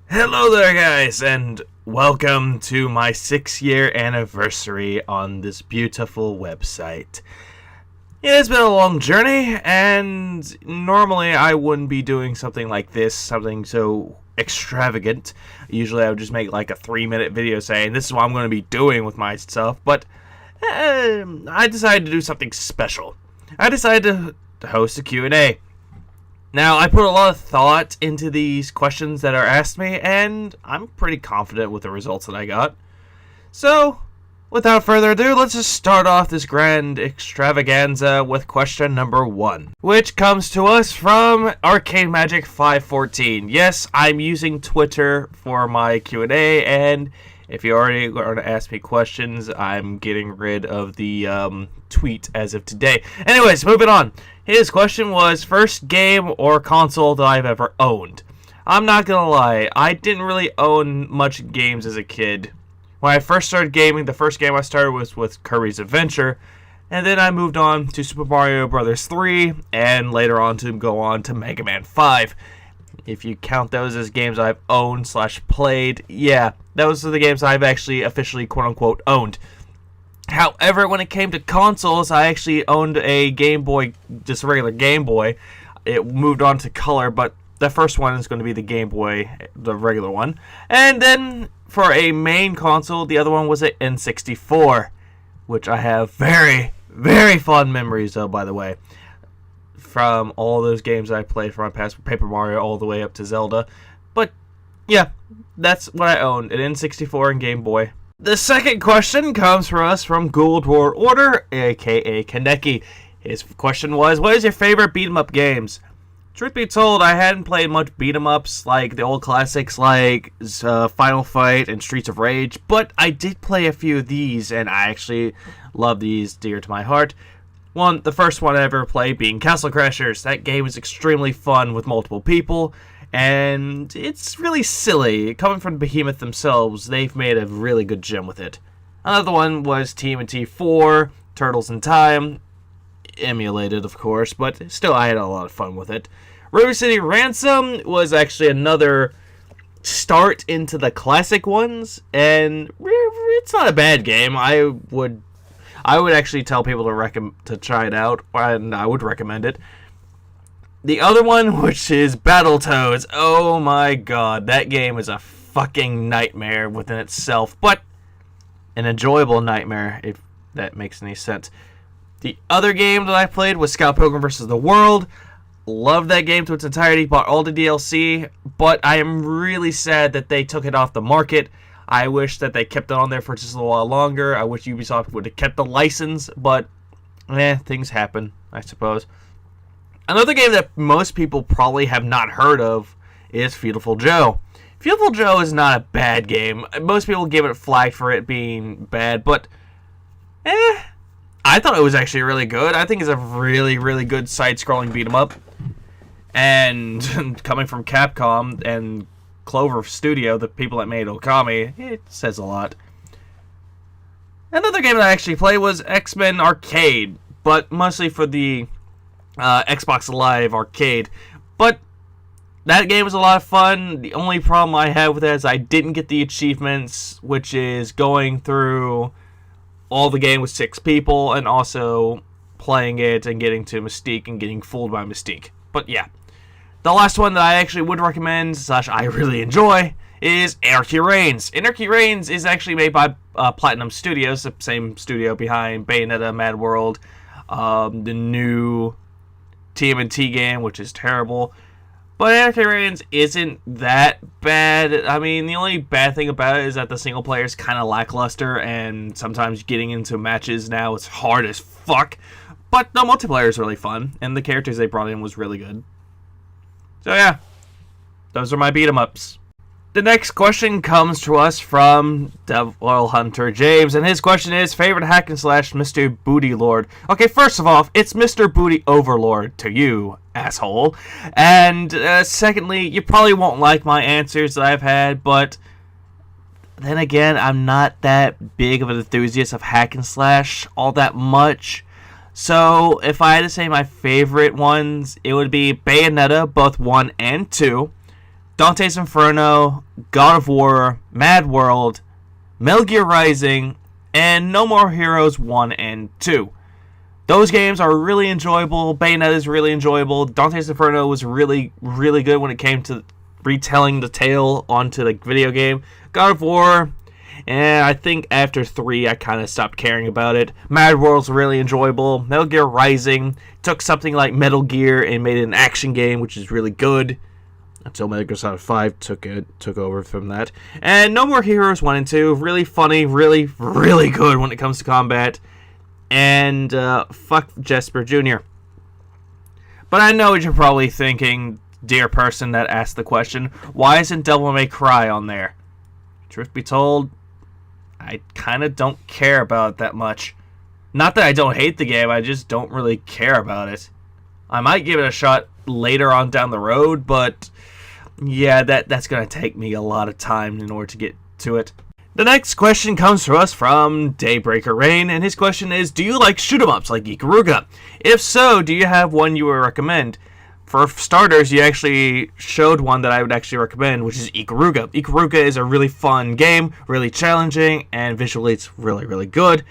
Hello there, guys, and welcome to my 6-year anniversary on this beautiful website. It has been a long journey, and normally I wouldn't be doing something like this, something so extravagant. Usually I would just make like a 3-minute video saying this is what I'm going to be doing with my stuff, but I decided to do something special. I decided to host a Q&A. Now, I put a lot of thought into these questions that are asked me, and I'm pretty confident with the results that I got. So, without further ado, let's just start off this grand extravaganza with question number 1, which comes to us from Arcade Magic 514. Yes, I'm using Twitter for my Q&A, and if you already are to ask me questions, I'm getting rid of the tweet as of today. Anyways, moving on. His question was, first game or console that I've ever owned. I'm not gonna lie, I didn't really own much games as a kid. When I first started gaming, the first game I started was with Kirby's Adventure, and then I moved on to Super Mario Bros. 3, and later on to go on to Mega Man 5. If you count those as games I've owned / played, yeah, those are the games I've actually officially quote-unquote owned. However, when it came to consoles, I actually owned a Game Boy, just a regular Game Boy. It moved on to color, but the first one is going to be the Game Boy, the regular one. And then for a main console, the other one was an N64, which I have very, very fond memories of, by the way, from all those games I played from my past, Paper Mario all the way up to Zelda. But yeah, that's what I owned, an N64 and Game Boy. The second question comes from us from Gould War Order, aka Kaneki. His question was, what is your favorite beat-em-up games? Truth be told, I hadn't played much beat-em-ups like the old classics like Final Fight and Streets of Rage, but I did play a few of these, and I actually love these dear to my heart. The first one I ever played being Castle Crashers. That game was extremely fun with multiple people, and it's really silly. Coming from Behemoth themselves, they've made a really good gem with it. Another one was TMNT 4, Turtles in Time, emulated of course, but still I had a lot of fun with it. River City Ransom was actually another start into the classic ones, and it's not a bad game. I would actually tell people to try it out, and I would recommend it. The other one, which is Battletoads. Oh my god, that game is a fucking nightmare within itself, but an enjoyable nightmare, if that makes any sense. The other game that I played was Scott Pilgrim vs. the World. Loved that game to its entirety, bought all the DLC, but I am really sad that they took it off the market. I wish that they kept it on there for just a little while longer. I wish Ubisoft would have kept the license, but things happen, I suppose. Another game that most people probably have not heard of is Beautiful Joe. Beautiful Joe is not a bad game. Most people give it flack for it being bad, but I thought it was actually really good. I think it's a really, really good side-scrolling beat-em-up. And coming from Capcom and Clover Studio, the people that made Okami, it says a lot. Another game that I actually played was X-Men Arcade, but mostly for the Xbox Live Arcade. But that game was a lot of fun. The only problem I had with it is I didn't get the achievements, which is going through all the game with 6 people and also playing it and getting to Mystique and getting fooled by Mystique. But yeah. The last one that I actually would recommend, / I really enjoy, is Anarchy Reigns. Anarchy Reigns is actually made by Platinum Studios, the same studio behind Bayonetta, Mad World, the new TMNT game, which is terrible. But Anarchy Reigns isn't that bad. I mean, the only bad thing about it is that the single player is kind of lackluster, and sometimes getting into matches now is hard as fuck. But the multiplayer is really fun, and the characters they brought in was really good. So yeah, those are my beat-em-ups. The next question comes to us from Devil Hunter James, and his question is, favorite hack and slash Mr. Booty Lord. Okay, first of all, it's Mr. Booty Overlord to you, asshole. And secondly, you probably won't like my answers that I've had, but then again, I'm not that big of an enthusiast of hack and slash all that much. So if I had to say my favorite ones, it would be Bayonetta, both 1 and 2. Dante's Inferno, God of War, Mad World, Metal Gear Rising, and No More Heroes 1 and 2. Those games are really enjoyable. Bayonetta is really enjoyable. Dante's Inferno was really, really good when it came to retelling the tale onto the video game. God of War, and I think after 3 I kind of stopped caring about it. Mad World's really enjoyable. Metal Gear Rising took something like Metal Gear and made it an action game, which is really good. Until Metal Gear Solid 5 took over from that. And No More Heroes 1 and 2, really funny, really, really good when it comes to combat. And fuck Jesper Jr. But I know what you're probably thinking, dear person that asked the question, why isn't Devil May Cry on there? Truth be told, I kind of don't care about it that much. Not that I don't hate the game, I just don't really care about it. I might give it a shot later on down the road, but yeah, that's going to take me a lot of time in order to get to it. The next question comes to us from Daybreaker Rain, and his question is, do you like shoot-em-ups like Ikaruga? If so, do you have one you would recommend? For starters, you actually showed one that I would actually recommend, which is Ikaruga. Ikaruga is a really fun game, really challenging, and visually it's really, really good.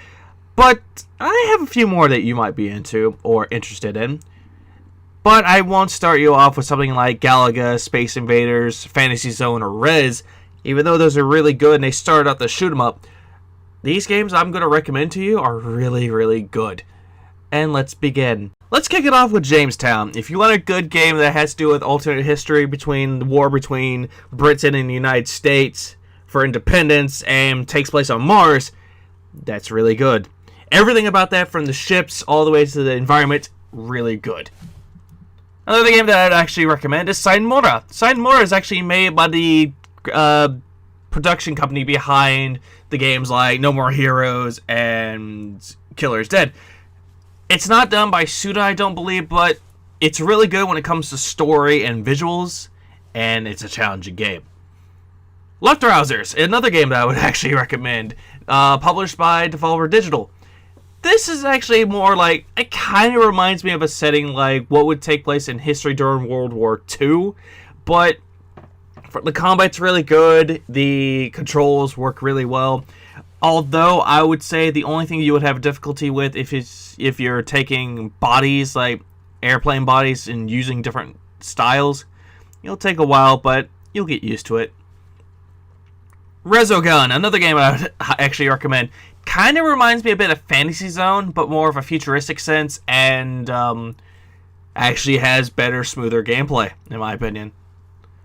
But I have a few more that you might be into or interested in. But I won't start you off with something like Galaga, Space Invaders, Fantasy Zone, or Rez. Even though those are really good and they started out the shoot 'em up, these games I'm going to recommend to you are really, really good. And let's begin. Let's kick it off with Jamestown. If you want a good game that has to do with alternate history between the war between Britain and the United States for independence and takes place on Mars, that's really good. Everything about that, from the ships all the way to the environment, really good. Another game that I'd actually recommend is Sainmora. Sainmora is actually made by the production company behind the games like No More Heroes and Killer's Dead. It's not done by Suda, I don't believe, but it's really good when it comes to story and visuals, and it's a challenging game. Luftrausers, another game that I would actually recommend, published by Devolver Digital. This is actually more like, it kind of reminds me of a setting like what would take place in history during World War II, but the combat's really good, the controls work really well. Although I would say the only thing you would have difficulty with if you're taking bodies, like airplane bodies, and using different styles, it'll take a while, but you'll get used to it. Resogun, another game I would actually recommend. Kind of reminds me a bit of Fantasy Zone, but more of a futuristic sense, and actually has better, smoother gameplay, in my opinion.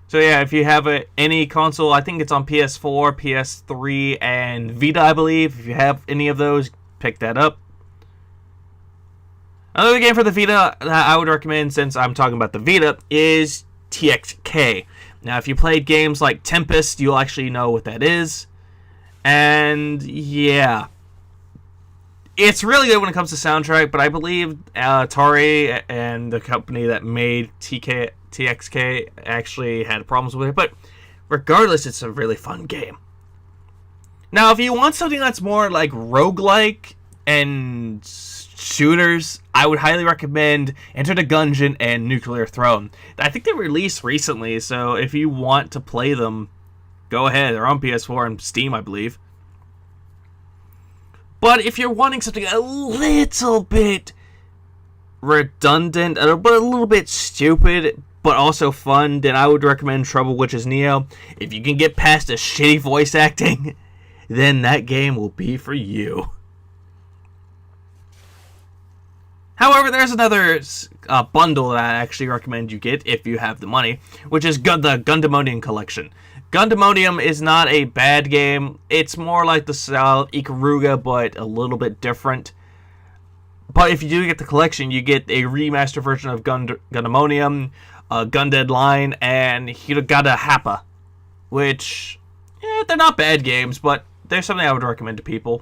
So yeah, if you have any console, I think it's on PS4, PS3, and Vita, I believe. If you have any of those, pick that up. Another game for the Vita that I would recommend, since I'm talking about the Vita, is TXK. Now, if you played games like Tempest, you'll actually know what that is. And yeah, it's really good when it comes to soundtrack, but I believe Atari and the company that made TXK actually had problems with it. But regardless, it's a really fun game. Now, if you want something that's more like roguelike and shooters, I would highly recommend Enter the Gungeon and Nuclear Throne. I think they released recently, so if you want to play them, go ahead. They're on PS4 and Steam, I believe. But if you're wanting something a little bit redundant, but a little bit stupid, but also fun, then I would recommend Trouble Witches Neo. If you can get past the shitty voice acting, then that game will be for you. However, there's another bundle that I actually recommend you get if you have the money, which is the Gundamonium Collection. Gundamonium is not a bad game. It's more like the style of Ikaruga, but a little bit different. But if you do get the collection, you get a remastered version of Gundamonium, Gundead Line, and Hiragata Happa, which, they're not bad games, but they're something I would recommend to people.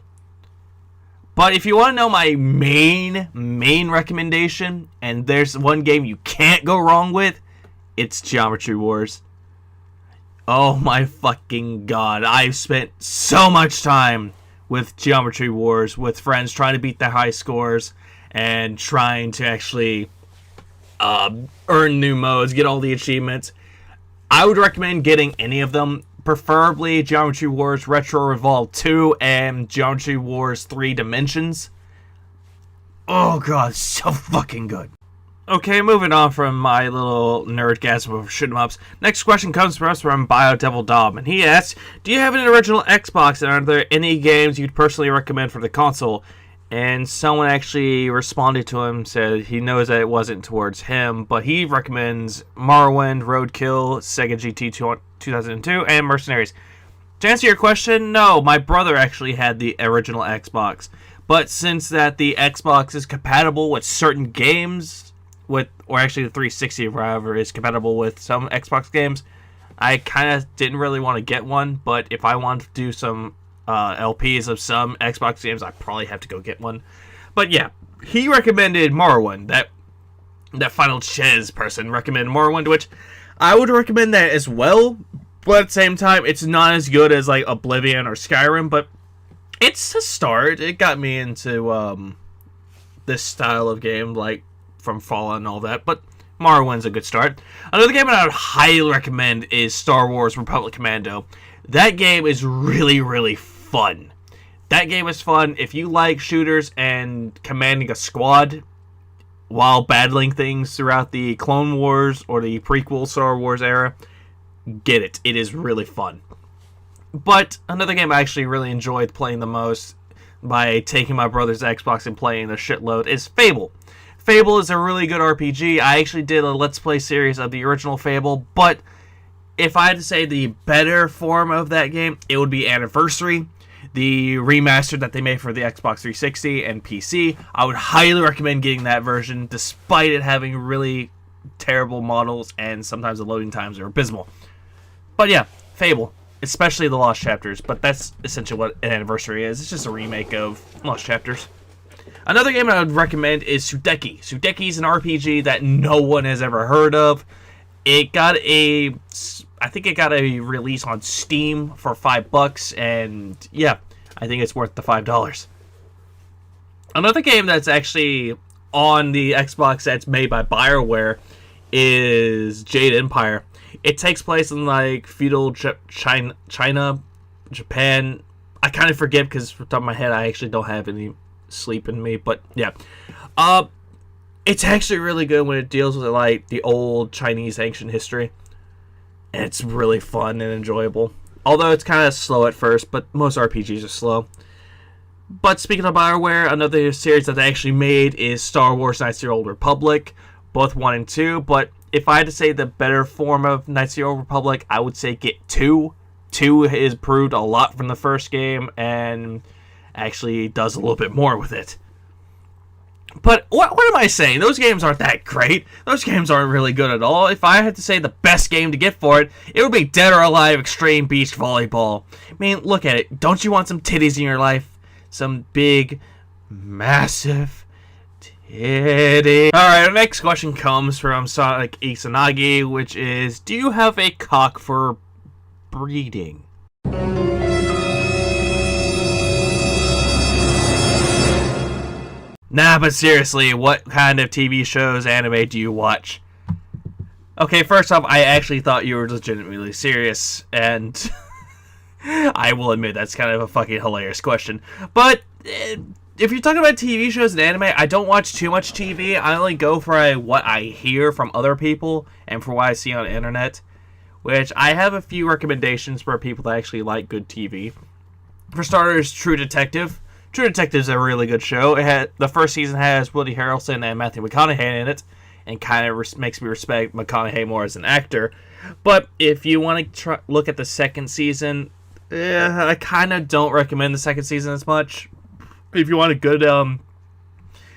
But if you want to know my main recommendation, and there's one game you can't go wrong with, it's Geometry Wars. Oh my fucking god, I've spent so much time with Geometry Wars with friends trying to beat the high scores and trying to actually earn new modes, get all the achievements. I would recommend getting any of them, preferably Geometry Wars Retro Revolve 2 and Geometry Wars 3 Dimensions. Oh god, so fucking good. Okay, moving on from my little nerdgasm of shoot 'em ups. Next question comes from us from BioDevil Dom, and he asks, do you have an original Xbox, and are there any games you'd personally recommend for the console? And someone actually responded to him, said he knows that it wasn't towards him, but he recommends Morrowind, Roadkill, Sega GT 2002, and Mercenaries. To answer your question, no, my brother actually had the original Xbox. But since that the Xbox is compatible with certain games, or actually the 360 or whatever is compatible with some Xbox games, I kind of didn't really want to get one, but if I wanted to do some LPs of some Xbox games, I probably have to go get one. But yeah, he recommended Morrowind. That Final Ches person recommended Morrowind, which I would recommend that as well, but at the same time, it's not as good as like Oblivion or Skyrim, but it's a start. It got me into this style of game, like from Fallout and all that, but Morrowind's a good start. Another game I would highly recommend is Star Wars Republic Commando. That game is really, really fun. That game is fun. If you like shooters and commanding a squad while battling things throughout the Clone Wars or the prequel Star Wars era, get it. It is really fun. But another game I actually really enjoyed playing the most by taking my brother's Xbox and playing a shitload is Fable. Fable is a really good RPG. I actually did a Let's Play series of the original Fable, but if I had to say the better form of that game, it would be Anniversary, the remaster that they made for the Xbox 360 and PC. I would highly recommend getting that version, despite it having really terrible models and sometimes the loading times are abysmal. But yeah, Fable, especially the Lost Chapters, but that's essentially what an Anniversary is. It's just a remake of Lost Chapters. Another game I would recommend is Sudeki. Sudeki is an RPG that no one has ever heard of. I think it got a release on Steam for $5, and yeah, I think it's worth the $5. Another game that's actually on the Xbox that's made by BioWare is Jade Empire. It takes place in like feudal China, Japan. I kind of forget because from the top of my head I actually don't have any sleep in me, but yeah, it's actually really good when it deals with like the old Chinese ancient history, and it's really fun and enjoyable, although it's kind of slow at first, but most RPGs are slow. But speaking of BioWare, another series that they actually made is Star Wars Knights of the Old Republic, both 1 and 2, but if I had to say the better form of Knights of the Old Republic, I would say get 2. 2 is improved a lot from the first game, and actually does a little bit more with it. But what am I saying? Those games aren't that great. Those games aren't really good at all. If I had to say the best game to get for it, it would be Dead or Alive Extreme Beach Volleyball. I mean, look at it. Don't you want some titties in your life? Some big, massive titties. Alright, our next question comes from Sonic Isanagi, which is, do you have a cock for breeding? Nah, but seriously, what kind of TV shows, anime do you watch? Okay, first off, I actually thought you were legitimately serious, and I will admit that's kind of a fucking hilarious question. But if you're talking about TV shows and anime, I don't watch too much TV. I only go for what I hear from other people and for what I see on the internet, which I have a few recommendations for people that actually like good TV. For starters, True Detective. True Detective is a really good show. The first season has Woody Harrelson and Matthew McConaughey in it, and kind of makes me respect McConaughey more as an actor. But if you want to look at the second season, I kind of don't recommend the second season as much. If you want a good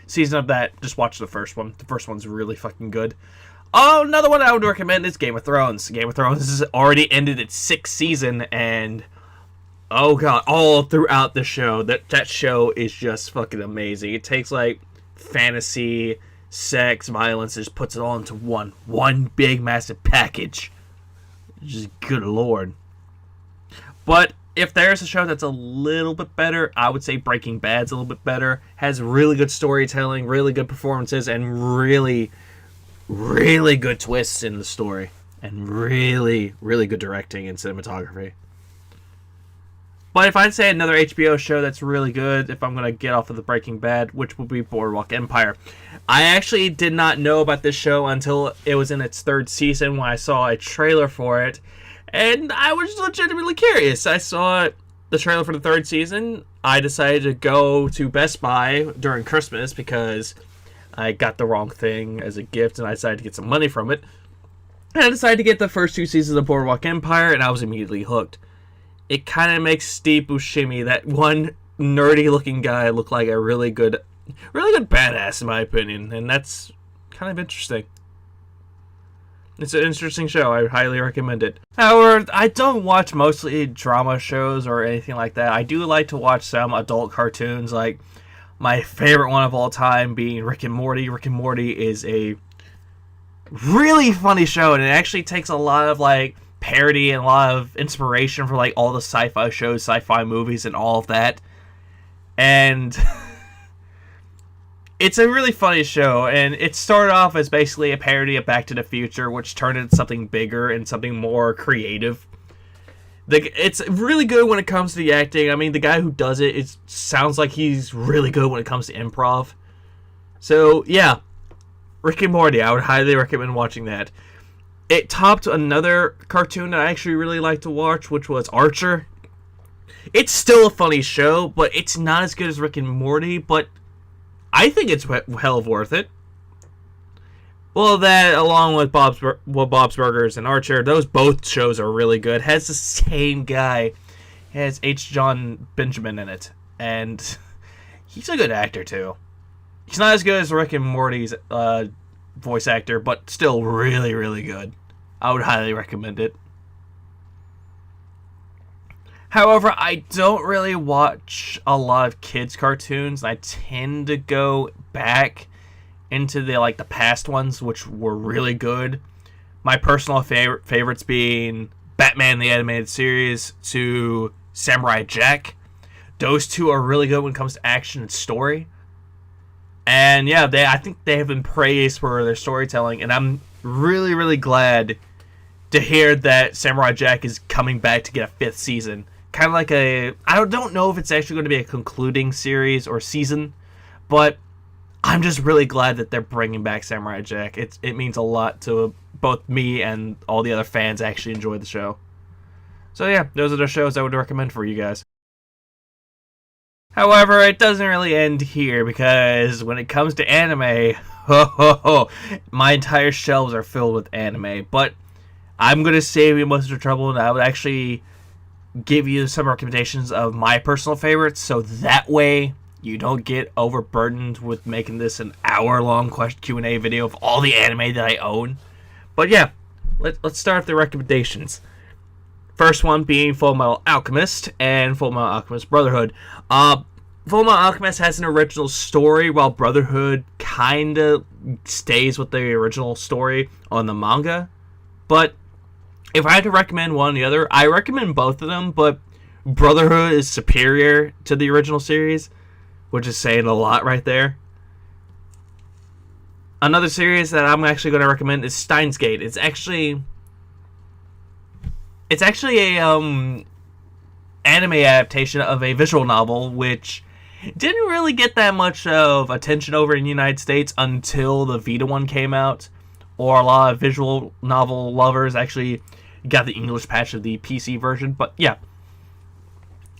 season of that, just watch the first one. The first one's really fucking good. Oh, another one I would recommend is Game of Thrones. Game of Thrones has already ended its 6th season, and oh god, all throughout the show, that show is just fucking amazing. It takes like fantasy, sex, violence, and just puts it all into one big massive package. Just good lord. But if there's a show that's a little bit better, I would say Breaking Bad's a little bit better. Has really good storytelling, really good performances, and really, really good twists in the story. and really, really good directing and cinematography. But if I'd say another HBO show that's really good, if I'm going to get off of the Breaking Bad, which would be Boardwalk Empire. I actually did not know about this show until it was in its 3rd season when I saw a trailer for it. And I was legitimately curious. I saw the trailer for the 3rd season. I decided to go to Best Buy during Christmas because I got the wrong thing as a gift and I decided to get some money from it. And I decided to get the first 2 seasons of Boardwalk Empire and I was immediately hooked. It kind of makes Steve Buscemi, that one nerdy-looking guy, look like a really good badass, in my opinion, and that's kind of interesting. It's an interesting show. I highly recommend it. However, I don't watch mostly drama shows or anything like that. I do like to watch some adult cartoons, like my favorite one of all time being Rick and Morty. Rick and Morty is a really funny show, and it actually takes a lot of, like, parody and a lot of inspiration for like all the sci-fi shows, sci-fi movies, and all of that. And it's a really funny show, and it started off as basically a parody of Back to the Future, which turned into something bigger and something more creative. It's really good when it comes to the acting. I mean, the guy who does it sounds like he's really good when it comes to improv. So yeah, Rick and Morty, I would highly recommend watching that. It topped another cartoon that I actually really like to watch, which was Archer. It's still a funny show, but it's not as good as Rick and Morty, but I think it's hell of worth it. Well, that, along with Bob's Burgers and Archer, those both shows are really good. It has the same guy. It has H. John Benjamin in it, and he's a good actor, too. He's not as good as Rick and Morty's voice actor, but still really, really good. I would highly recommend it. However, I don't really watch a lot of kids' cartoons. I tend to go back into the past ones, which were really good. My personal favorites being Batman the Animated Series to Samurai Jack. Those two are really good when it comes to action and story. And yeah, I think they have been praised for their storytelling, and I'm really, really glad to hear that Samurai Jack is coming back to get a 5th season. Kind of like I don't know if it's actually going to be a concluding series or season, but I'm just really glad that they're bringing back Samurai Jack. It means a lot to both me and all the other fans actually enjoy the show. So yeah, those are the shows I would recommend for you guys. However, it doesn't really end here, because when it comes to anime, my entire shelves are filled with anime. But I'm going to save you most of the trouble, and I would actually give you some recommendations of my personal favorites, so that way you don't get overburdened with making this an hour-long Q&A video of all the anime that I own. But yeah, let's start with the recommendations. First one being Fullmetal Alchemist and Fullmetal Alchemist Brotherhood. Fullmetal Alchemist has an original story, while Brotherhood kinda stays with the original story on the manga. But if I had to recommend one or the other, I recommend both of them, but Brotherhood is superior to the original series, which is saying a lot right there. Another series that I'm actually going to recommend is Steins Gate. It's actually a anime adaptation of a visual novel, which didn't really get that much of attention over in the United States until the Vita one came out, or a lot of visual novel lovers actually got the English patch of the PC version. But yeah,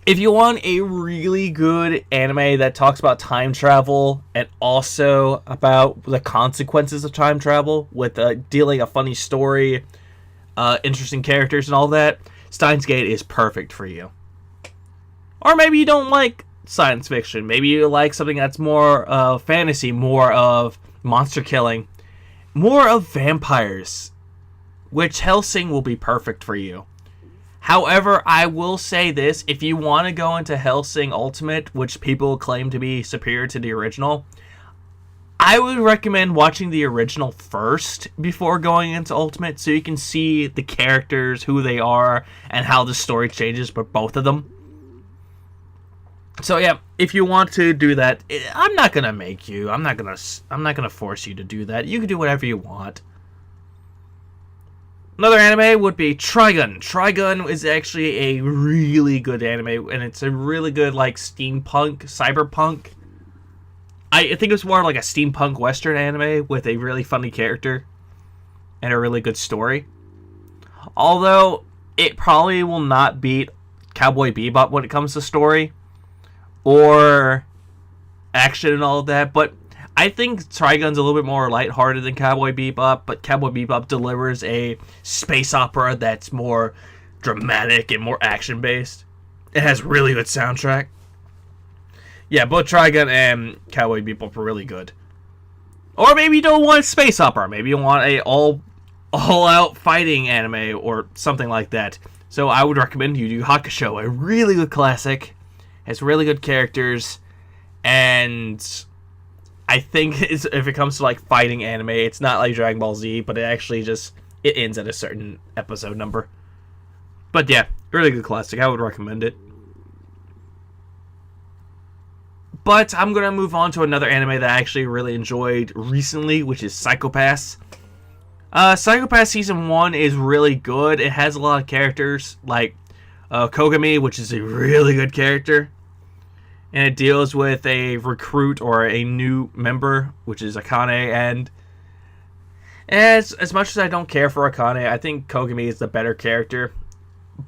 if you want a really good anime that talks about time travel and also about the consequences of time travel with dealing a funny story, interesting characters and all that, Steins Gate is perfect for you. Or maybe you don't like science fiction. Maybe you like something that's more fantasy, more of monster killing, more of vampires, which Hellsing will be perfect for you. However, I will say this, if you want to go into Hellsing Ultimate, which people claim to be superior to the original, I would recommend watching the original first before going into Ultimate, so you can see the characters, who they are, and how the story changes for both of them. So yeah, if you want to do that, I'm not gonna make you. I'm not gonna force you to do that. You can do whatever you want. Another anime would be Trigun. Trigun is actually a really good anime, and it's a really good, like, steampunk, cyberpunk. I think it's more like a steampunk western anime with a really funny character and a really good story. Although, it probably will not beat Cowboy Bebop when it comes to story or action and all of that, but I think Trigun's a little bit more lighthearted than Cowboy Bebop, but Cowboy Bebop delivers a space opera that's more dramatic and more action-based. It has really good soundtrack. Yeah, both Trigun and Cowboy Bebop are really good. Or maybe you don't want a space opera. Maybe you want a all-out fighting anime or something like that. So I would recommend Yu Yu Hakusho, a really good classic. Has really good characters, and I think if it comes to like fighting anime, it's not like Dragon Ball Z, but it actually it ends at a certain episode number. But yeah, really good classic. I would recommend it. But I'm going to move on to another anime that I actually really enjoyed recently, which is Psycho-Pass. Psycho-Pass Season 1 is really good. It has a lot of characters, like Kogami, which is a really good character. And it deals with a recruit or a new member, which is Akane. And as much as I don't care for Akane, I think Kogami is the better character.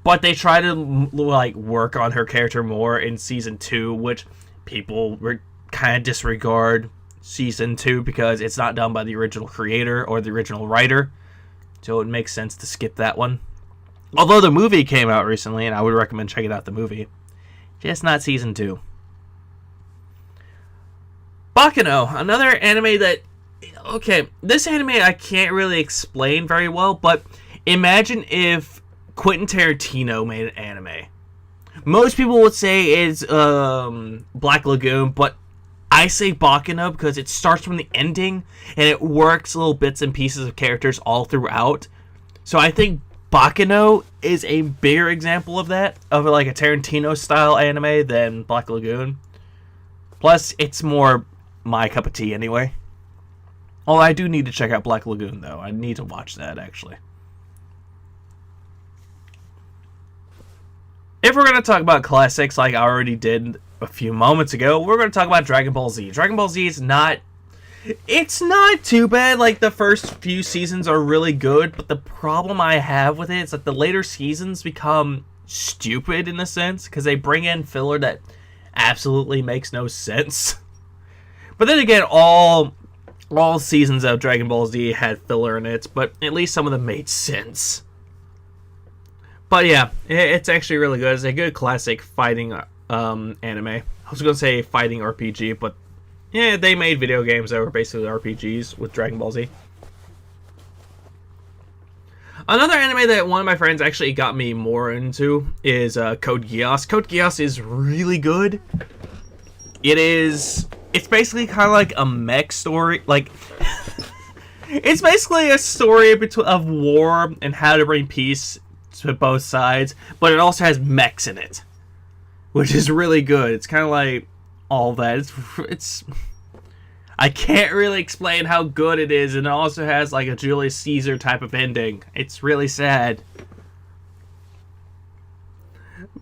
But they try to like work on her character more in Season 2, which people kind of disregard Season 2 because it's not done by the original creator or the original writer. So it makes sense to skip that one. Although the movie came out recently, and I would recommend checking out the movie. Just not Season 2. Baccano, another anime that... Okay, this anime I can't really explain very well, but imagine if Quentin Tarantino made an anime. Most people would say it's Black Lagoon, but I say Baccano because it starts from the ending, and it works little bits and pieces of characters all throughout. So I think Baccano is a bigger example of that, of like a Tarantino-style anime than Black Lagoon. Plus, it's more my cup of tea anyway. Oh, I do need to check out Black Lagoon, though. I need to watch that, actually. If we're going to talk about classics like I already did a few moments ago, we're going to talk about Dragon Ball Z. Dragon Ball Z is not... It's not too bad. Like, the first few seasons are really good, but the problem I have with it is that the later seasons become stupid in a sense, because they bring in filler that absolutely makes no sense. But then again, all seasons of Dragon Ball Z had filler in it, but at least some of them made sense. But yeah, it's actually really good. It's a good classic fighting anime. I was going to say fighting RPG, but yeah, they made video games that were basically RPGs with Dragon Ball Z. Another anime that one of my friends actually got me more into is Code Geass. Code Geass is really good. It's basically kind of like a mech story. Like, it's basically a story of war and how to bring peace to both sides, but it also has mechs in it, which is really good. It's kind of like all that. It's I can't really explain how good it is, and it also has like a Julius Caesar type of ending. It's really sad.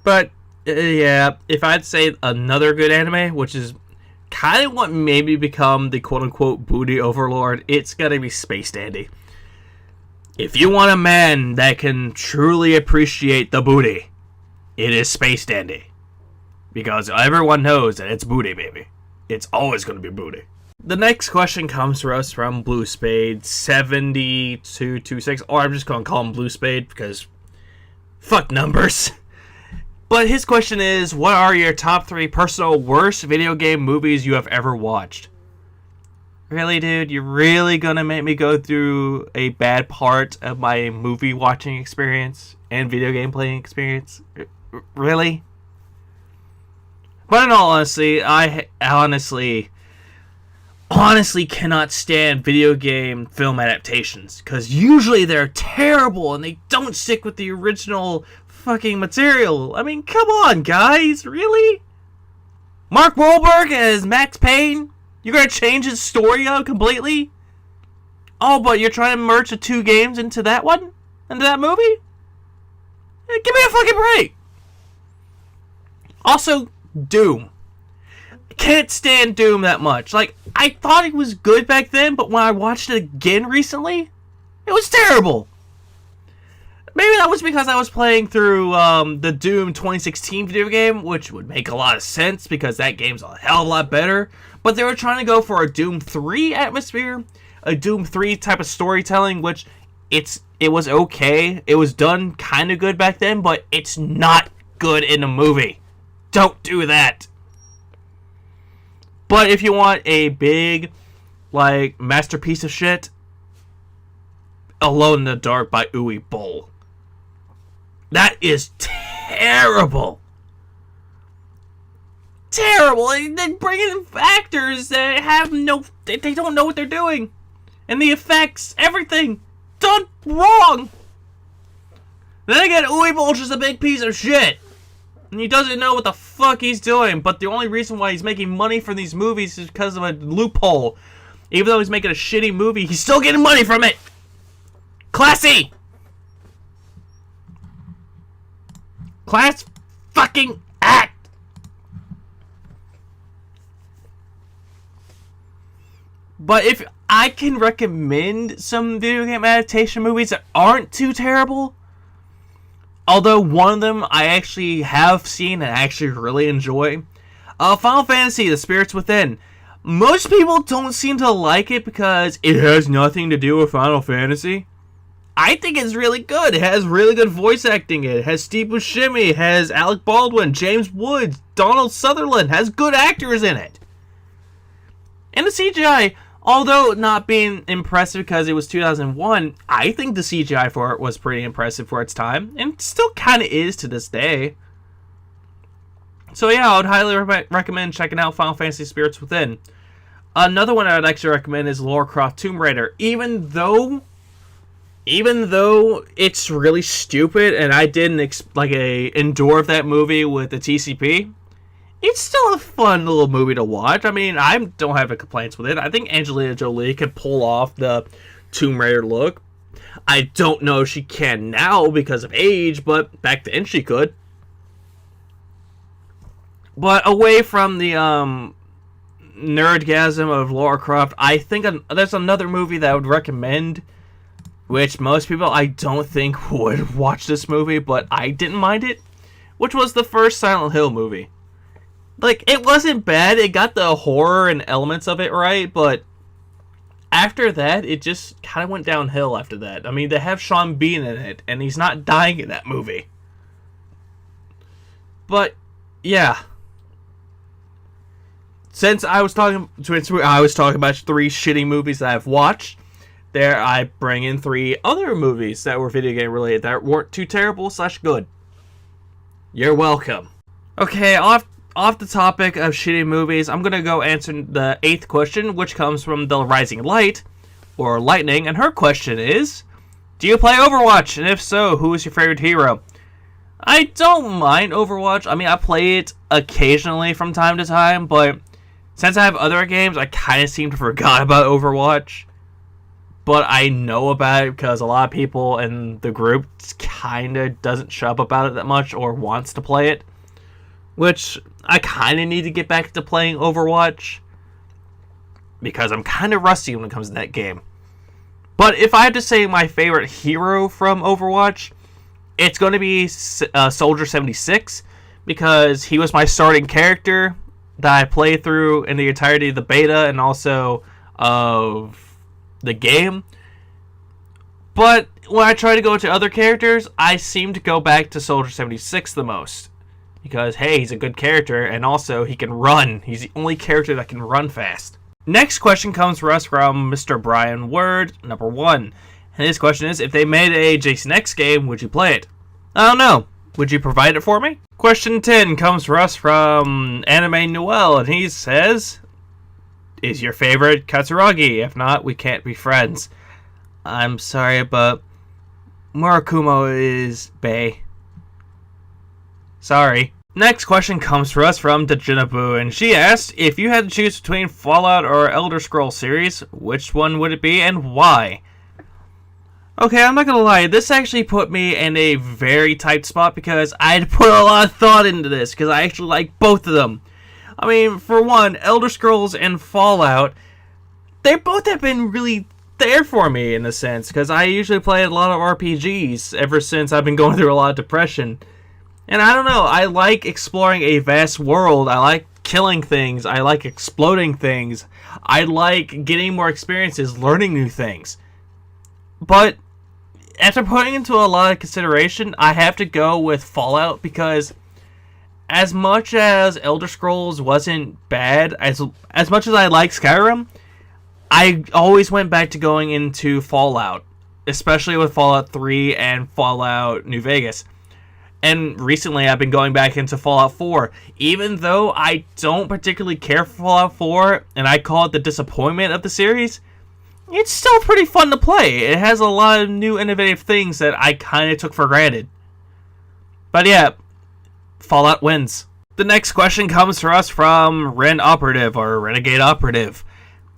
But yeah, if I'd say another good anime, which is kind of what maybe become the quote-unquote booty overlord, it's gotta be Space Dandy. If you want a man that can truly appreciate the booty, it is Space Dandy. Because everyone knows that it's booty, baby. It's always going to be booty. The next question comes to us from Blue Spade 7226, or I'm just going to call him Blue Spade because fuck numbers. But his question is, what are your top 3 personal worst video game movies you have ever watched? Really, dude? You're really gonna make me go through a bad part of my movie watching experience and video game playing experience? Really? But in all honesty, I honestly cannot stand video game film adaptations, because usually they're terrible and they don't stick with the original fucking material. I mean, come on, guys, really? Mark Wahlberg as Max Payne? You're gonna change his story out completely? Oh, but you're trying to merge the 2 games into that one? into that movie? Give me a fucking break. Also, Doom. Can't stand Doom that much. Like, I thought it was good back then, but when I watched it again recently, it was terrible. Maybe that was because I was playing through the Doom 2016 video game, which would make a lot of sense because that game's a hell of a lot better. But they were trying to go for a Doom 3 atmosphere, a Doom 3 type of storytelling, which it was okay. It was done kind of good back then, but it's not good in a movie. Don't do that. But if you want a big, like, masterpiece of shit, Alone in the Dark by Uwe Boll. That is terrible. Terrible. They bring in actors that have they don't know what they're doing. And the effects, everything, done wrong. Then again, Uwe Boll's just a big piece of shit. And he doesn't know what the fuck he's doing. But the only reason why he's making money from these movies is because of a loophole. Even though he's making a shitty movie, he's still getting money from it. Classy! Class fucking act! But if I can recommend some video game adaptation movies that aren't too terrible, although one of them I actually have seen and actually really enjoy, Final Fantasy: The Spirits Within. Most people don't seem to like it because it has nothing to do with Final Fantasy. I think it's really good. It has really good voice acting. It has Steve Buscemi, it has Alec Baldwin, James Woods, Donald Sutherland. Has good actors in it. And the CGI, although not being impressive because it was 2001, I think the CGI for it was pretty impressive for its time. And still kind of is to this day. So yeah, I would highly recommend checking out Final Fantasy Spirits Within. Another one I would actually recommend is Lara Croft Tomb Raider. Even though it's really stupid and I didn't endure that movie with the TCP, it's still a fun little movie to watch. I mean, I don't have any complaints with it. I think Angelina Jolie can pull off the Tomb Raider look. I don't know if she can now because of age, but back then she could. But away from the nerdgasm of Lara Croft, I think there's another movie that I would recommend, which most people I don't think would watch this movie, but I didn't mind it, which was the first Silent Hill movie. Like, it wasn't bad, it got the horror and elements of it right, but after that, it just kind of went downhill after that. I mean, they have Sean Bean in it, and he's not dying in that movie. But, yeah. Since I was talking about 3 shitty movies that I've watched, there I bring in 3 other movies that were video game related that weren't too terrible / good. You're welcome. Okay, off the topic of shitty movies, I'm gonna go answer the 8th question, which comes from the Rising Light, or Lightning, and her question is, do you play Overwatch? And if so, who is your favorite hero? I don't mind Overwatch. I mean, I play it occasionally from time to time, but since I have other games, I kind of seem to forgot about Overwatch. But I know about it because a lot of people in the group kind of doesn't shut up about it that much or wants to play it. Which I kind of need to get back to playing Overwatch because I'm kind of rusty when it comes to that game. But if I had to say my favorite hero from Overwatch, it's going to be Soldier 76 because he was my starting character that I played through in the entirety of the beta and also of the game. But when I try to go to other characters, I seem to go back to Soldier 76 the most. Because, hey, he's a good character, and also he can run. He's the only character that can run fast. Next question comes for us from Mr. Brian Word, number 1. And his question is, if they made a Jason X game, would you play it? I don't know. Would you provide it for me? Question 10 comes for us from Anime Noel, and he says, is your favorite Katsuragi? If not, we can't be friends. I'm sorry, but Murakumo is bae. Sorry. Next question comes for us from Dejinabu, and she asked, if you had to choose between Fallout or Elder Scrolls series, which one would it be and why? Okay, I'm not gonna lie, this actually put me in a very tight spot because I had put a lot of thought into this because I actually like both of them. I mean, for one, Elder Scrolls and Fallout, they both have been really there for me in a sense because I usually play a lot of RPGs ever since I've been going through a lot of depression. And I don't know, I like exploring a vast world, I like killing things, I like exploding things, I like getting more experiences, learning new things. But after putting into a lot of consideration, I have to go with Fallout because as much as Elder Scrolls wasn't bad, as much as I like Skyrim, I always went back to going into Fallout, especially with Fallout 3 and Fallout New Vegas. And recently I've been going back into Fallout 4. Even though I don't particularly care for Fallout 4, and I call it the disappointment of the series, it's still pretty fun to play. It has a lot of new innovative things that I kind of took for granted. But yeah, Fallout wins. The next question comes for us from Ren Operative, or Renegade Operative.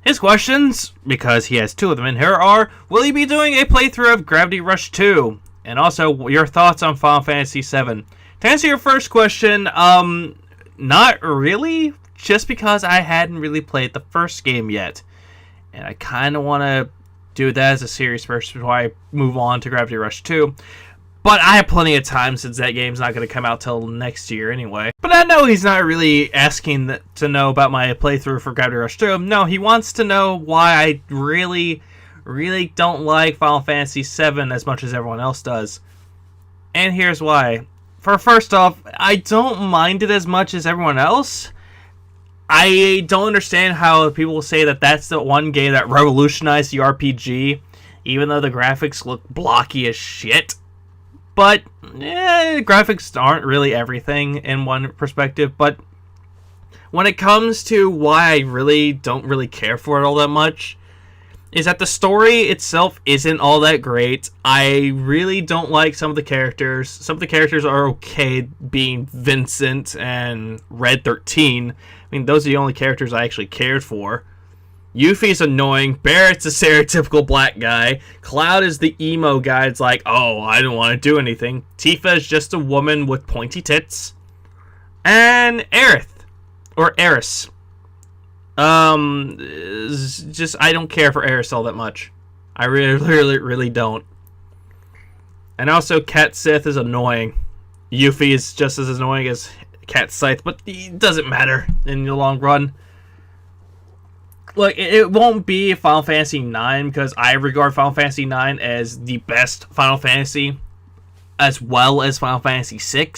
His questions, because he has two of them in here, are: will you be doing a playthrough of Gravity Rush 2? And also, your thoughts on Final Fantasy VII. To answer your first question, not really, just because I hadn't really played the first game yet. And I kind of want to do that as a series first before I move on to Gravity Rush 2. But I have plenty of time since that game's not going to come out till next year anyway. But I know he's not really asking to know about my playthrough for Gravity Rush 2. No, he wants to know why I really don't like Final Fantasy VII as much as everyone else does. And here's why. First off, I don't mind it as much as everyone else. I don't understand how people say that that's the one game that revolutionized the RPG, even though the graphics look blocky as shit. But, graphics aren't really everything in one perspective, but when it comes to why I don't really care for it all that much, is that the story itself isn't all that great. I really don't like some of the characters. Some of the characters are okay, being Vincent and Red 13. I mean, those are the only characters I actually cared for. Yuffie's annoying. Barrett's a stereotypical black guy. Cloud is the emo guy. It's like, oh, I don't want to do anything. Tifa is just a woman with pointy tits. And Aerith. Or Eris. Just, I don't care for Eris all that much. I really don't. And also, Cat Sith is annoying. Yuffie is just as annoying as Cat Scythe, but it doesn't matter in the long run. Look, it won't be Final Fantasy IX because I regard Final Fantasy IX as the best Final Fantasy, as well as Final Fantasy VI.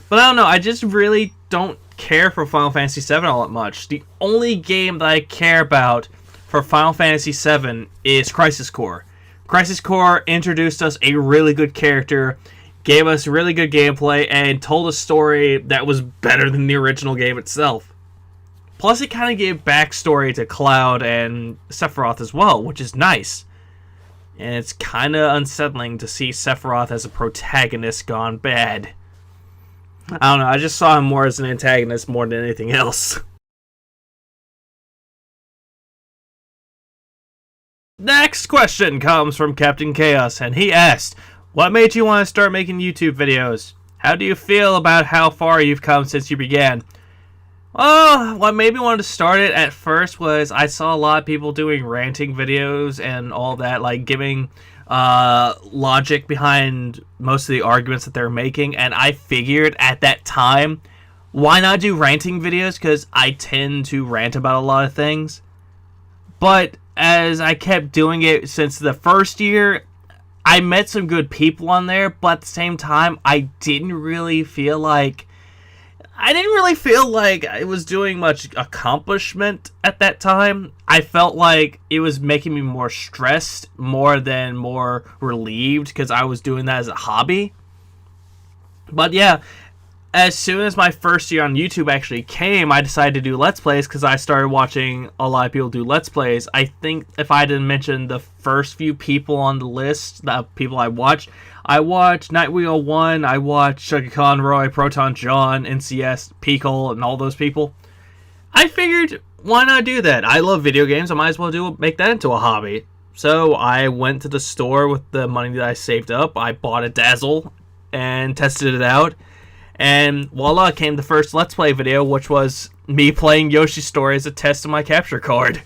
But I don't know, I just really don't care for Final Fantasy VII all that much. The only game that I care about for Final Fantasy VII is Crisis Core. Crisis Core introduced us a really good character, gave us really good gameplay, and told a story that was better than the original game itself. Plus, it kind of gave backstory to Cloud and Sephiroth as well, which is nice. And it's kind of unsettling to see Sephiroth as a protagonist gone bad. I don't know, I just saw him more as an antagonist more than anything else. Next question comes from Captain Chaos, and he asked, what made you want to start making YouTube videos? How do you feel about how far you've come since you began? Well, what made me want to start it at first was I saw a lot of people doing ranting videos and all that, like giving logic behind most of the arguments that they're making, and I figured at that time, why not do ranting videos, because I tend to rant about a lot of things. But as I kept doing it since the first year, I met some good people on there, but at the same time, I didn't really feel like I was doing much accomplishment at that time. I felt like it was making me more stressed more than more relieved because I was doing that as a hobby. But yeah, as soon as my first year on YouTube actually came, I decided to do Let's Plays because I started watching a lot of people do Let's Plays. I think if I didn't mention the first few people on the list, the people I watched Nightwheel 1, I watched Sugar Conroy, Proton John, NCS, Pickle, and all those people. I figured, why not do that? I love video games, I might as well make that into a hobby. So I went to the store with the money that I saved up. I bought a Dazzle and tested it out. And voila, came the first Let's Play video, which was me playing Yoshi's Story as a test of my capture card.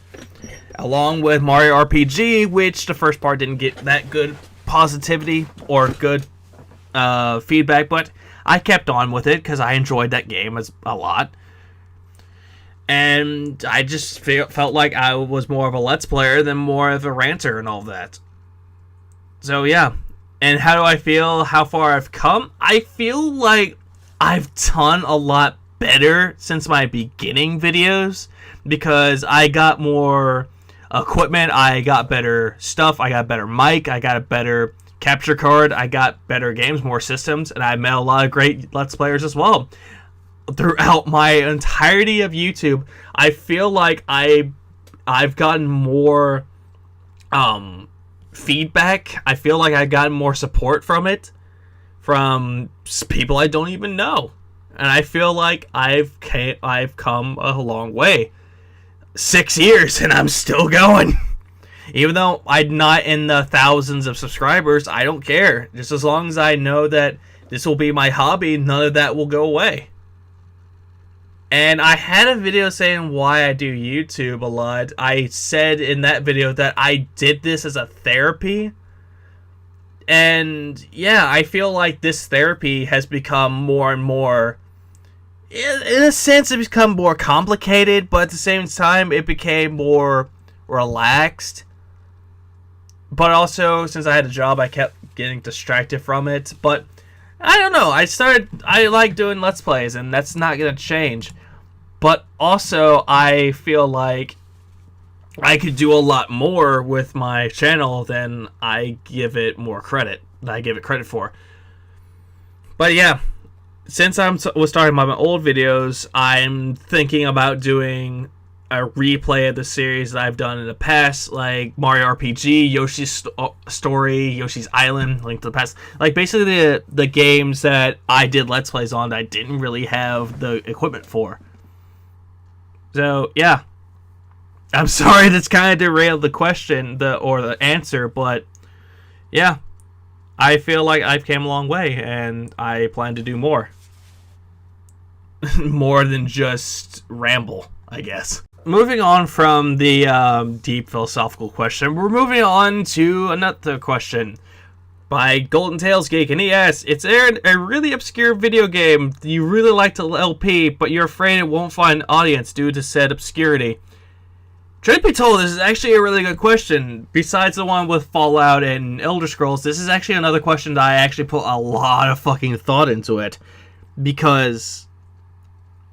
Along with Mario RPG, which the first part didn't get that good positivity or good feedback, but I kept on with it because I enjoyed that game a lot. And I just felt like I was more of a Let's Player than more of a ranter and all that. So yeah. And how do I feel? How far I've come? I feel like I've done a lot better since my beginning videos because I got more equipment, I got better stuff, I got better mic, I got a better capture card, I got better games, more systems, and I met a lot of great Let's Players as well. Throughout my entirety of YouTube, I feel like I've gotten more feedback. I feel like I've gotten more support from it, from people I don't even know, and I feel like I've come a long way. 6 years and I'm still going. Even though I'm not in the thousands of subscribers, I don't care. Just as long as I know that this will be my hobby, none of that will go away. And I had a video saying why I do YouTube a lot. I said in that video that I did this as a therapy. And yeah, I feel like this therapy has become more and more, in a sense, it become more complicated, but at the same time, it became more relaxed. But also, since I had a job, I kept getting distracted from it. But I don't know. I like doing Let's Plays, and that's not going to change. But also, I feel like I could do a lot more with my channel than I give it credit for. But yeah, since I was talking about my old videos, I'm thinking about doing a replay of the series that I've done in the past, like Mario RPG, Yoshi's Story, Yoshi's Island, Link to the Past. Like, basically the games that I did Let's Plays on that I didn't really have the equipment for. So, yeah. I'm sorry that's kind of derailed the question, or the answer, but yeah. I feel like I've came a long way, and I plan to do more. More than just ramble, I guess. Moving on from the deep philosophical question, we're moving on to another question by Golden Tails Geek, and he asks, it's a really obscure video game you really like to LP, but you're afraid it won't find an audience due to said obscurity. Truth be told, this is actually a really good question. Besides the one with Fallout and Elder Scrolls, this is actually another question that I actually put a lot of fucking thought into it. Because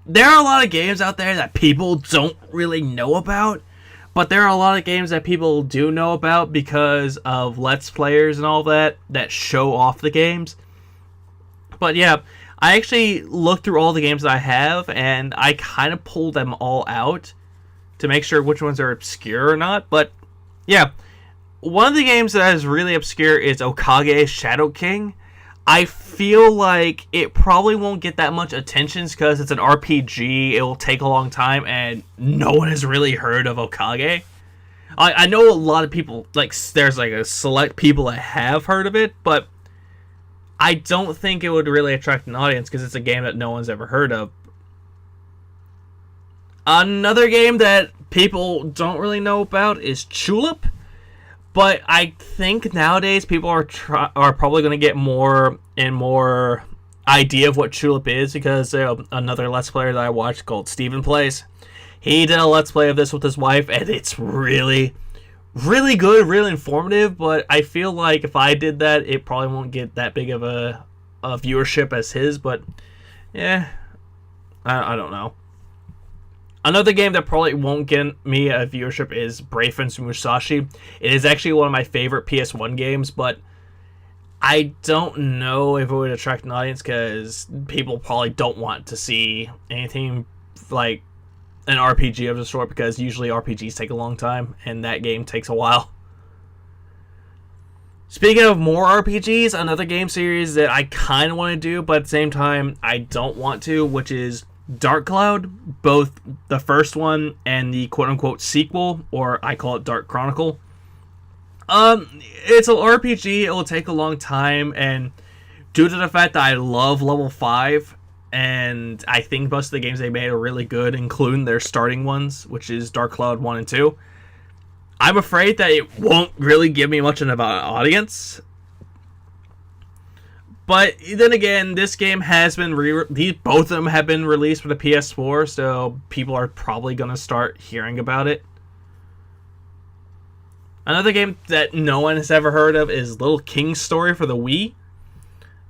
there are a lot of games out there that people don't really know about, but there are a lot of games that people do know about because of Let's Players and all that show off the games. But yeah, I actually looked through all the games that I have, and I kind of pulled them all out to make sure which ones are obscure or not. But yeah, one of the games that is really obscure is Okage Shadow King. I feel like it probably won't get that much attention because it's an RPG, it will take a long time, and no one has really heard of Okage. I know a lot of people, there's a select people that have heard of it, but I don't think it would really attract an audience because it's a game that no one's ever heard of. Another game that people don't really know about is Chulip, but I think nowadays people are probably going to get more and more idea of what Chulip is because another Let's Player that I watched called Steven Plays, he did a Let's Play of this with his wife, and it's really, really good, really informative, but I feel like if I did that, it probably won't get that big of a viewership as his, but yeah, I don't know. Another game that probably won't get me a viewership is Brave Fencer Musashi. It is actually one of my favorite PS1 games, but I don't know if it would attract an audience because people probably don't want to see anything like an RPG of the sort because usually RPGs take a long time, and that game takes a while. Speaking of more RPGs, another game series that I kind of want to do, but at the same time I don't want to, which is Dark Cloud, both the first one and the quote-unquote sequel, or I call it Dark Chronicle. It's an RPG. It will take a long time, and due to the fact that I love level 5, and I think most of the games they made are really good, including their starting ones, which is Dark Cloud 1 and 2, I'm afraid that it won't really give me much of an audience. But then again, this game has been both of them have been released for the PS4, so people are probably going to start hearing about it. Another game that no one has ever heard of is Little King's Story for the Wii.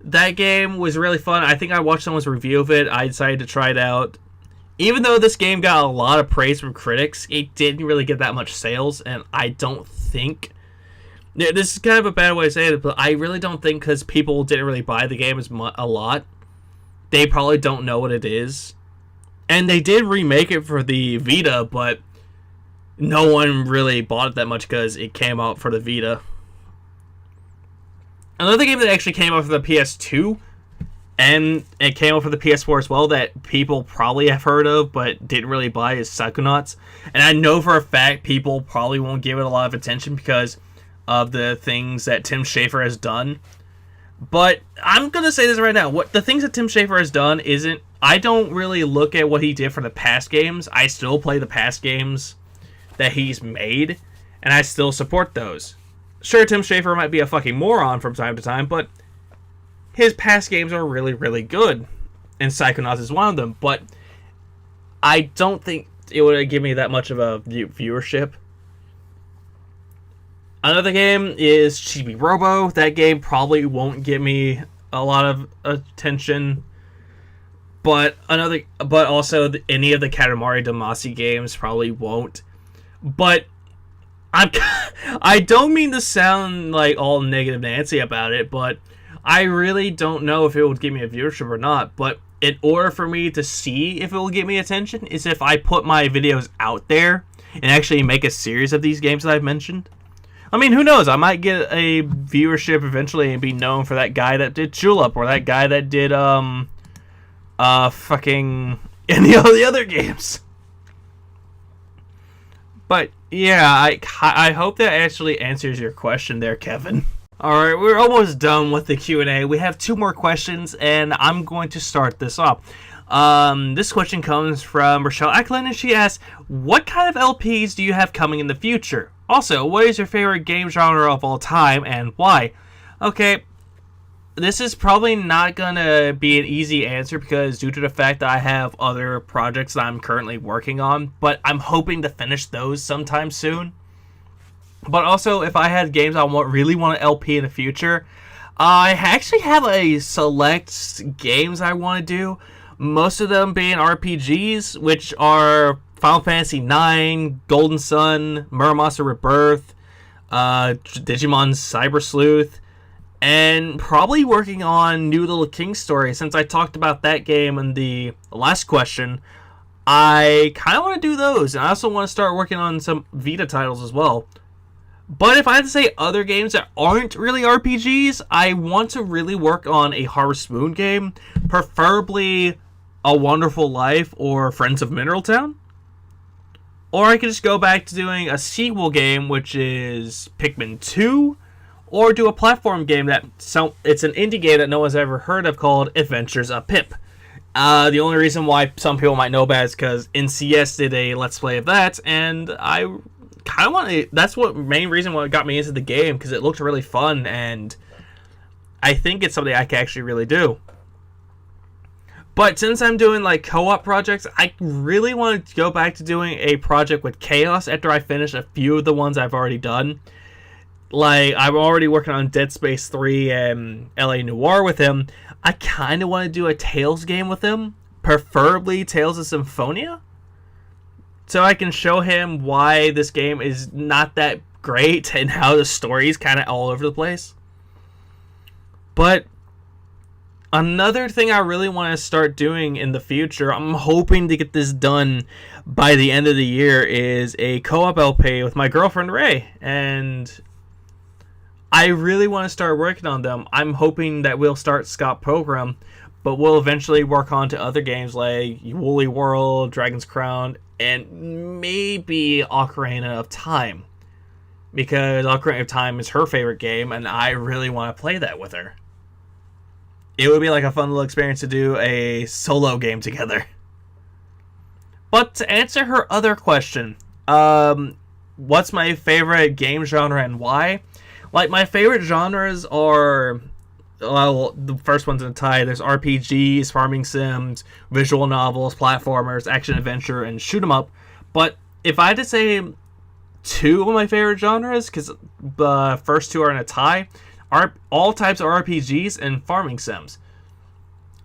That game was really fun. I think I watched someone's review of it. I decided to try it out. Even though this game got a lot of praise from critics, it didn't really get that much sales, and I don't think... This is kind of a bad way to say it, but I really don't think because people didn't really buy the game a lot, they probably don't know what it is. And they did remake it for the Vita, but no one really bought it that much because it came out for the Vita. Another game that actually came out for the PS2, and it came out for the PS4 as well, that people probably have heard of but didn't really buy, is Psychonauts. And I know for a fact people probably won't give it a lot of attention because of the things that Tim Schafer has done. But I'm going to say this right now. The things that Tim Schafer has done isn't... I don't really look at what he did for the past games. I still play the past games that he's made, and I still support those. Sure, Tim Schafer might be a fucking moron from time to time, but his past games are really, really good. And Psychonauts is one of them. But I don't think it would give me that much of a viewership. Another game is Chibi Robo. That game probably won't get me a lot of attention, but also any of the Katamari Damacy games probably won't. But I don't mean to sound like all negative Nancy about it, but I really don't know if it will give me a viewership or not. But in order for me to see if it will get me attention is if I put my videos out there and actually make a series of these games that I've mentioned. I mean, who knows? I might get a viewership eventually and be known for that guy that did Julep, or that guy that did, fucking any of the other games. But, yeah, I hope that actually answers your question there, Kevin. Alright, we're almost done with the Q&A. We have 2 more questions, and I'm going to start this off. This question comes from Rochelle Eklund, and she asks, what kind of LPs do you have coming in the future? Also, what is your favorite game genre of all time, and why? Okay, this is probably not gonna be an easy answer because due to the fact that I have other projects that I'm currently working on, but I'm hoping to finish those sometime soon. But also, if I had games I really want to LP in the future, I actually have a select games I want to do. Most of them being RPGs, which are Final Fantasy IX, Golden Sun, Muramasa Rebirth, Digimon Cyber Sleuth, and probably working on New Little King's Story. Since I talked about that game in the last question, I kind of want to do those. And I also want to start working on some Vita titles as well. But if I had to say other games that aren't really RPGs, I want to really work on a Harvest Moon game, preferably A Wonderful Life or Friends of Mineral Town. Or I could just go back to doing a sequel game, which is Pikmin 2, or do a platform game it's an indie game that no one's ever heard of called Adventures of Pip. The only reason why some people might know about it is because NCS did a Let's Play of that, and I kind of want to... That's what main reason why it got me into the game, because it looked really fun, and I think it's something I can actually really do. But since I'm doing like co-op projects, I really want to go back to doing a project with Chaos after I finish a few of the ones I've already done. Like, I'm already working on Dead Space 3 and LA Noire with him. I kind of want to do a Tales game with him, preferably Tales of Symphonia, so I can show him why this game is not that great and how the story is kind of all over the place. But another thing I really want to start doing in the future, I'm hoping to get this done by the end of the year, is a co-op LP with my girlfriend Ray. And I really want to start working on them. I'm hoping that we'll start Scott Pilgrim, but we'll eventually work on to other games like Woolly World, Dragon's Crown, and maybe Ocarina of Time. because Ocarina of Time is her favorite game, and I really want to play that with her. It would be like a fun little experience to do a solo game together. But to answer her other question, what's my favorite game genre and why? Like, my favorite genres are, well, the first one's in a tie. There's RPGs, farming sims, visual novels, platformers, action adventure, and shoot 'em up. But if I had to say two of my favorite genres, because the first two are in a tie, are all types of RPGs and farming sims.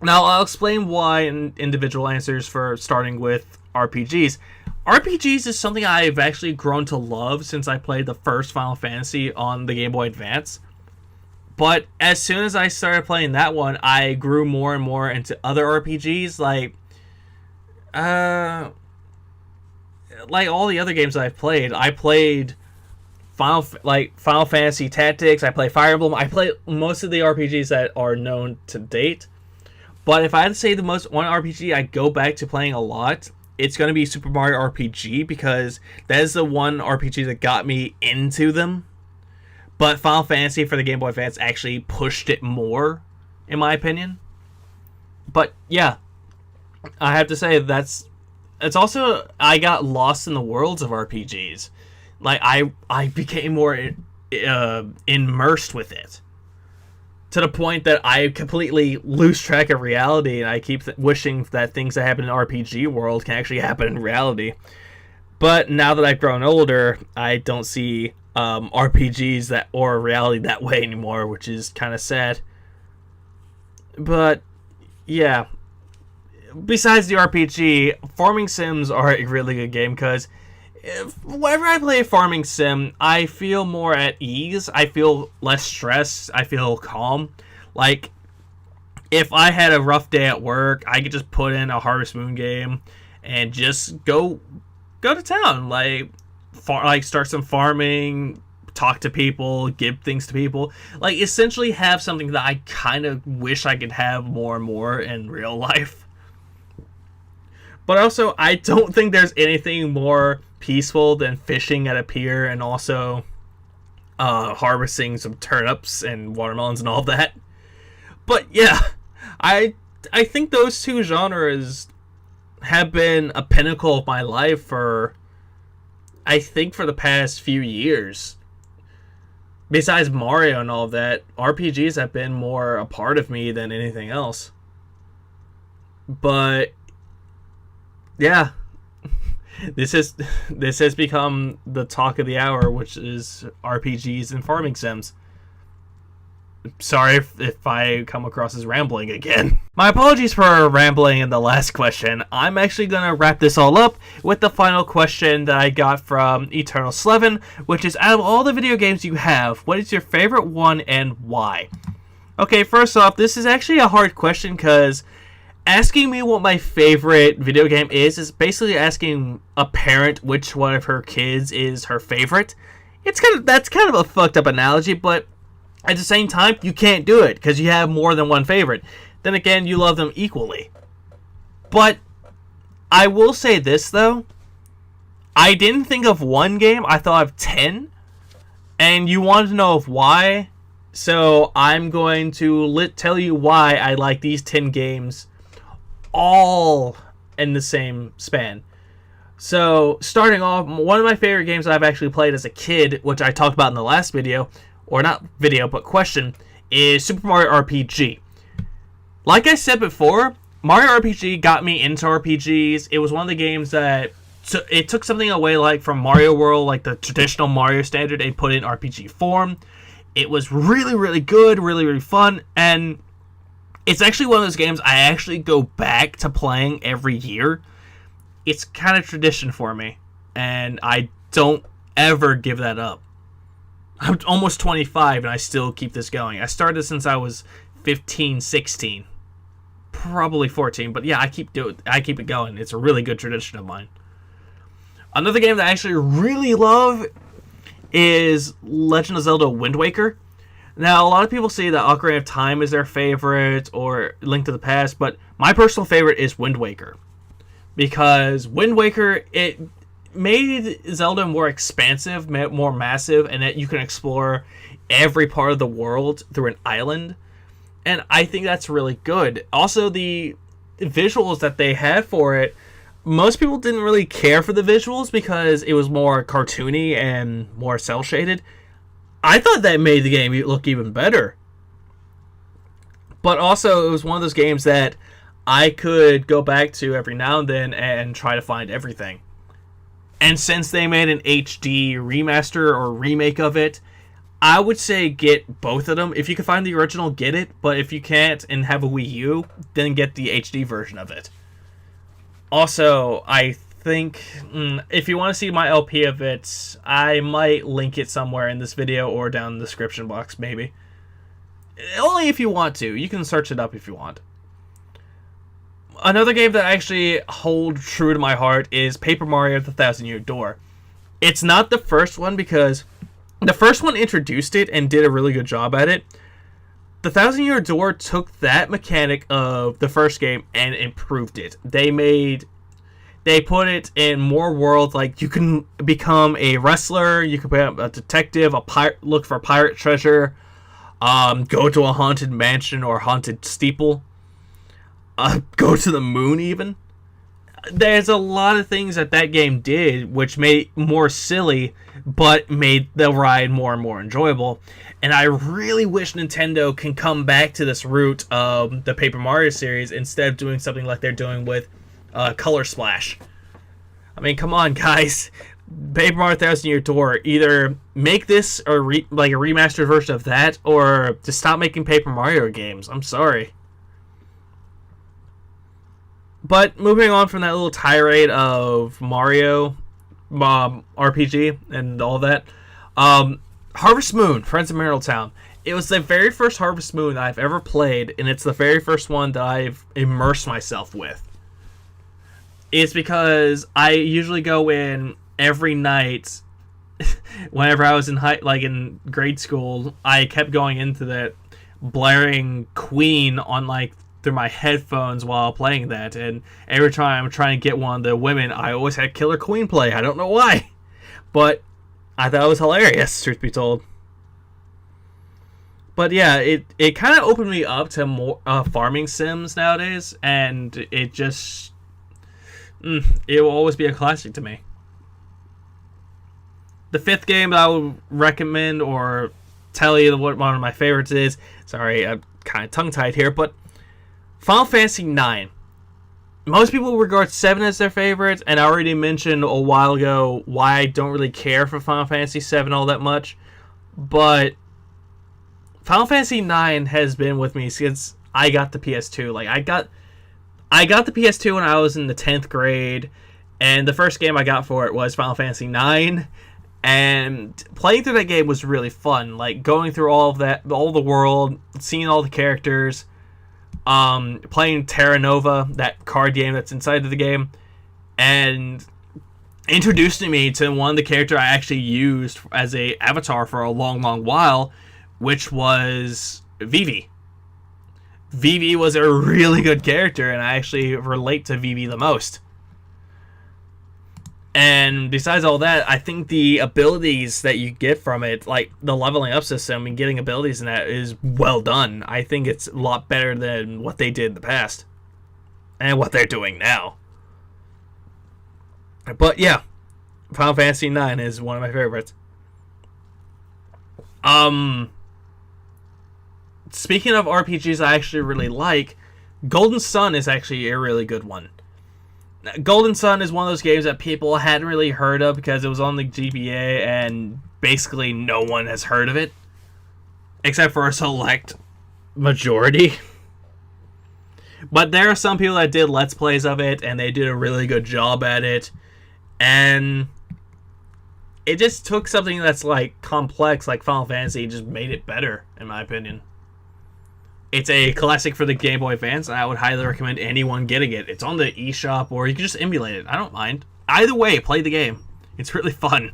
Now, I'll explain why in individual answers for starting with RPGs. RPGs is something I've actually grown to love since I played the first Final Fantasy on the Game Boy Advance. But as soon as I started playing that one, I grew more and more into other RPGs, like all the other games that I've played. I played Final Fantasy Tactics, I play Fire Emblem, I play most of the RPGs that are known to date. But if I had to say one RPG I go back to playing a lot, it's going to be Super Mario RPG, because that is the one RPG that got me into them. But Final Fantasy for the Game Boy Advance actually pushed it more, in my opinion. But yeah, I have to say it's also, I got lost in the worlds of RPGs. Like, I became more immersed with it, to the point that I completely lose track of reality, and I keep wishing that things that happen in RPG world can actually happen in reality. But now that I've grown older, I don't see RPGs or reality that way anymore, which is kind of sad. But yeah, besides the RPG, farming sims are a really good game, because whenever I play a farming sim, I feel more at ease. I feel less stressed. I feel calm. Like, if I had a rough day at work, I could just put in a Harvest Moon game and just go to town. Like start some farming, talk to people, give things to people. Like, essentially have something that I kind of wish I could have more and more in real life. But also, I don't think there's anything more peaceful than fishing at a pier and also harvesting some turnips and watermelons and all that. But yeah, I think those two genres have been a pinnacle of my life for the past few years. Besides Mario and all of that, RPGs have been more a part of me than anything else. But yeah, this has become the talk of the hour, which is RPGs and farming sims. Sorry if I come across as rambling again. My apologies for rambling in the last question. I'm actually going to wrap this all up with the final question that I got from Eternal Slevin, which is, out of all the video games you have, what is your favorite one and why? Okay, first off, this is actually a hard question, because asking me what my favorite video game is basically asking a parent which one of her kids is her favorite. That's kind of a fucked up analogy, but at the same time, you can't do it because you have more than one favorite. Then again, you love them equally. But I will say this, though. I didn't think of one game. I thought of 10. And you wanted to know of why. So I'm going to tell you why I like these 10 games all in the same span. So, starting off, one of my favorite games that I've actually played as a kid, which I talked about in the last video, or not video, but question, is Super Mario RPG. Like I said before, Mario RPG got me into RPGs. It was one of the games that it took something away, like from Mario World, like the traditional Mario standard, and put it in RPG form. It was really, really good, really, really fun, and it's actually one of those games I actually go back to playing every year. It's kind of tradition for me, and I don't ever give that up. I'm almost 25, and I still keep this going. I started since I was 15, 16. Probably 14, but yeah, I keep it going. It's a really good tradition of mine. Another game that I actually really love is Legend of Zelda Wind Waker. Now, a lot of people say that Ocarina of Time is their favorite, or Link to the Past, but my personal favorite is Wind Waker. Because Wind Waker, made Zelda more expansive, more massive, and that you can explore every part of the world through an island. And I think that's really good. Also, the visuals that they had for it, most people didn't really care for the visuals because it was more cartoony and more cel shaded. I thought that made the game look even better. But also, it was one of those games that I could go back to every now and then and try to find everything. And since they made an HD remaster or remake of it, I would say get both of them. If you can find the original, get it. But if you can't and have a Wii U, then get the HD version of it. Also, I think if you want to see my LP of it, I might link it somewhere in this video or down in the description box, maybe. Only if you want to. You can search it up if you want. Another game that I actually hold true to my heart is Paper Mario: The Thousand Year Door. It's not the first one because the first one introduced it and did a really good job at it. The Thousand Year Door took that mechanic of the first game and improved it. They put it in more worlds, like you can become a wrestler, you can become a detective, a pirate, look for pirate treasure, go to a haunted mansion or haunted steeple, go to the moon even. There's a lot of things that game did which made it more silly, but made the ride more and more enjoyable. And I really wish Nintendo can come back to this route of the Paper Mario series instead of doing something like they're doing with Color Splash. I mean, come on, guys. Paper Mario: Thousand Year Door, either make this or like a remastered version of that, or just stop making Paper Mario games. I'm sorry. But moving on from that little tirade of Mario RPG and all that, Harvest Moon, Friends of Mineral Town. It was the very first Harvest Moon that I've ever played, and it's the very first one that I've immersed myself with. It's because I usually go in every night. Whenever I was in grade school, I kept going into that, blaring Queen on through my headphones while playing that, and every time I'm trying to get one of the women, I always had Killer Queen play. I don't know why, but I thought it was hilarious, truth be told. But yeah, it kind of opened me up to more farming sims nowadays, and it just it will always be a classic to me. The fifth game that I would recommend or tell you what one of my favorites is, sorry, I'm kind of tongue-tied here, but Final Fantasy IX. Most people regard 7 as their favorite, and I already mentioned a while ago why I don't really care for Final Fantasy 7 all that much, but Final Fantasy IX has been with me since I got the PS2. I got the PS2 when I was in the 10th grade, and the first game I got for it was Final Fantasy IX, and playing through that game was really fun. Going through all the world, seeing all the characters, playing Terra Nova, that card game that's inside of the game, and introducing me to one of the characters I actually used as a avatar for a long, long while, which was Vivi. Vivi was a really good character, and I actually relate to Vivi the most. And besides all that, I think the abilities that you get from it, like the leveling up system and getting abilities in that, is well done. I think it's a lot better than what they did in the past and what they're doing now. But yeah, Final Fantasy IX is one of my favorites. Speaking of RPGs I actually really like, Golden Sun is actually a really good one. Golden Sun is one of those games that people hadn't really heard of because it was on the GBA and basically no one has heard of it. Except for a select majority. But there are some people that did Let's Plays of it and they did a really good job at it. And it just took something that's complex like Final Fantasy and just made it better, in my opinion. It's a classic for the Game Boy Advance, and I would highly recommend anyone getting it. It's on the eShop, or you can just emulate it. I don't mind. Either way, play the game. It's really fun.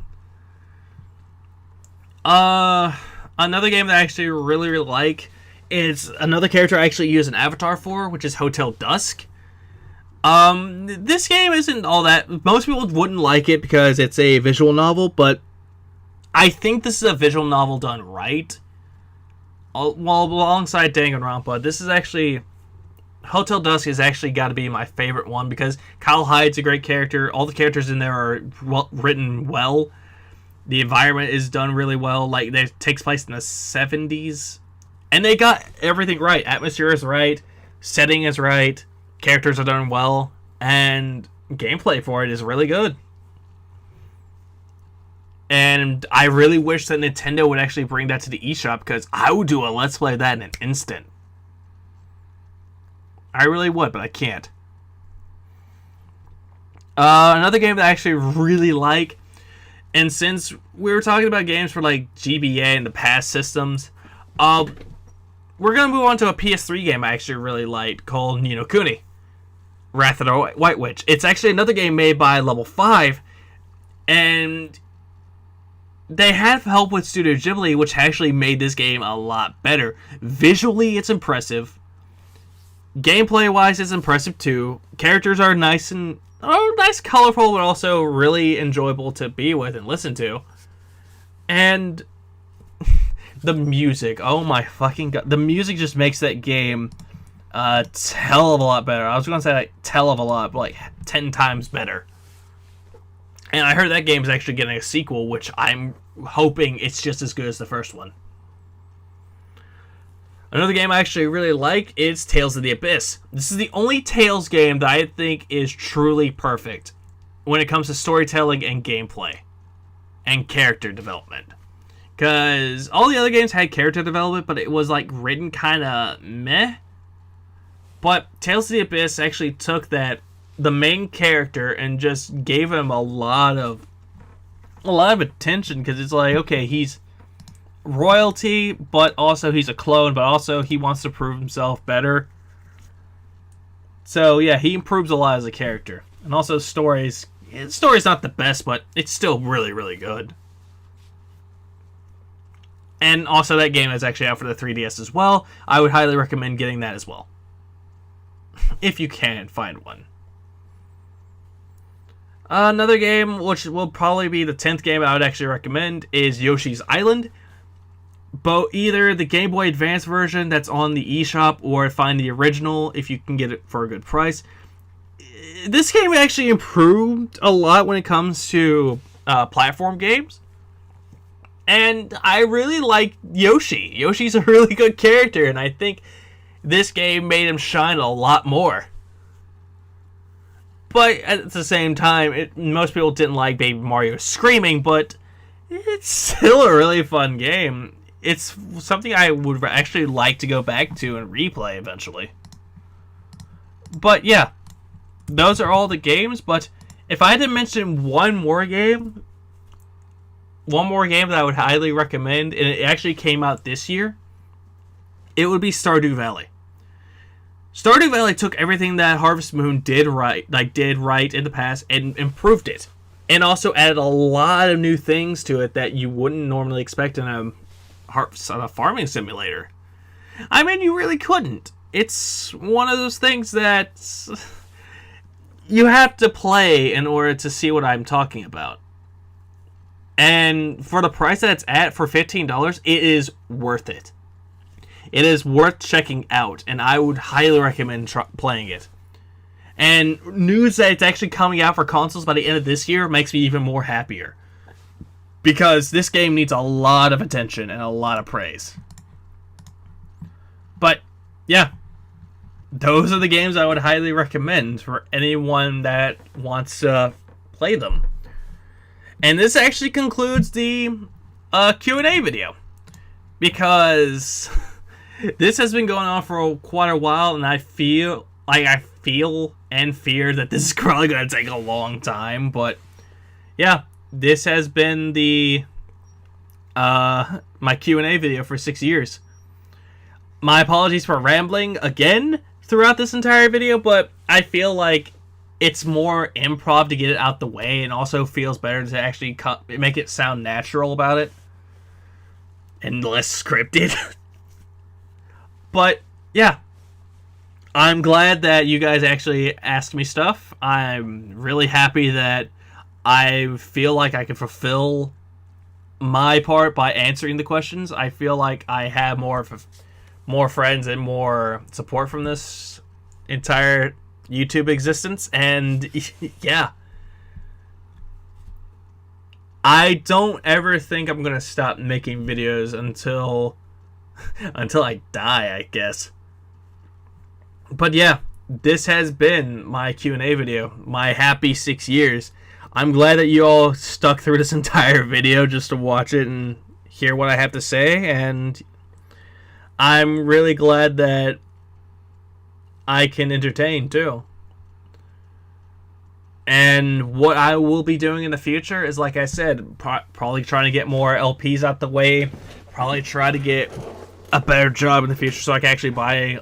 Another game that I actually really, really like is another character I actually use an avatar for, which is Hotel Dusk. This game isn't all that. Most people wouldn't like it because it's a visual novel, but I think this is a visual novel done right. Well, alongside Danganronpa, this is actually... Hotel Dusk has actually got to be my favorite one because Kyle Hyde's a great character. All the characters in there are written well. The environment is done really well. Like, it takes place in the 70s. And they got everything right. Atmosphere is right. Setting is right. Characters are done well. And gameplay for it is really good. And I really wish that Nintendo would actually bring that to the eShop because I would do a Let's Play of that in an instant. I really would, but I can't. Another game that I actually really like, and since we were talking about games for like GBA and the past systems, we're going to move on to a PS3 game I actually really liked called Ni no Kuni, Wrath of the White Witch. It's actually another game made by Level 5, and they have help with Studio Ghibli, which actually made this game a lot better. Visually, it's impressive. Gameplay-wise, it's impressive too. Characters are nice, colorful, but also really enjoyable to be with and listen to. And the music, oh my fucking god, the music just makes that game a hell of a lot better. I was gonna say like hell of a lot, but like 10 times better. And I heard that game is actually getting a sequel, which I'm hoping it's just as good as the first one. Another game I actually really like is Tales of the Abyss. This is the only Tales game that I think is truly perfect when it comes to storytelling and gameplay and character development. Because all the other games had character development, but it was like written kind of meh. But Tales of the Abyss actually took the main character and just gave him a lot of attention, because it's like, okay, he's royalty, but also he's a clone, but also he wants to prove himself better. So yeah, he improves a lot as a character. And also story's not the best, but it's still really, really good. And also that game is actually out for the 3DS as well. I would highly recommend getting that as well, if you can find one. Another game, which will probably be the 10th game I would actually recommend, is Yoshi's Island. Either the Game Boy Advance version that's on the eShop, or find the original if you can get it for a good price. This game actually improved a lot when it comes to platform games. And I really like Yoshi. Yoshi's a really good character, and I think this game made him shine a lot more. But at the same time, most people didn't like Baby Mario screaming, but it's still a really fun game. It's something I would actually like to go back to and replay eventually. But yeah, those are all the games. But if I had to mention one more game that I would highly recommend, and it actually came out this year, it would be Stardew Valley. Stardew Valley took everything that Harvest Moon did right in the past and improved it. And also added a lot of new things to it that you wouldn't normally expect in a farming simulator. I mean, you really couldn't. It's one of those things that you have to play in order to see what I'm talking about. And for the price that it's at, for $15, it is worth it. It is worth checking out, and I would highly recommend playing it. And news that it's actually coming out for consoles by the end of this year makes me even more happier. Because this game needs a lot of attention and a lot of praise. But, yeah. Those are the games I would highly recommend for anyone that wants to play them. And this actually concludes the Q&A video. Because this has been going on for quite a while, and I feel and fear that this is probably going to take a long time. But, yeah. This has been the my Q&A video for 6 years. My apologies for rambling again throughout this entire video, but I feel like it's more improv to get it out the way, and also feels better to actually make it sound natural about it and less scripted. But yeah, I'm glad that you guys actually asked me stuff. I'm really happy that I feel like I can fulfill my part by answering the questions. I feel like I have more friends and more support from this entire YouTube existence, and yeah. I don't ever think I'm gonna stop making videos until I die, I guess. But yeah, this has been my Q&A video, my happy 6 years. I'm glad that you all stuck through this entire video just to watch it and hear what I have to say, and I'm really glad that I can entertain too. And what I will be doing in the future is, like I said, probably trying to get more LPs out the way, probably try to get a better job in the future so I can actually buy,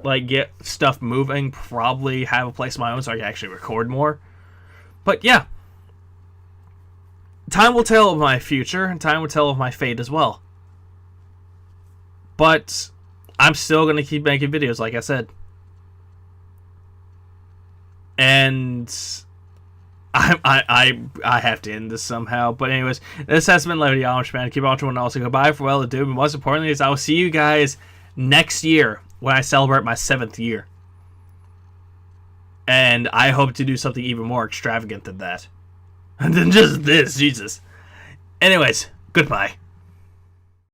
like, get stuff moving, probably have a place of my own so I can actually record more. But yeah, time will tell of my future, and time will tell of my fate as well. But I'm still going to keep making videos, like I said. And I have to end this somehow. But anyways, this has been Levity Amish, keep watching and also goodbye for well to do. But most importantly is I will see you guys next year when I celebrate my 7th year. And I hope to do something even more extravagant than that. Than just this, Jesus. Anyways, goodbye.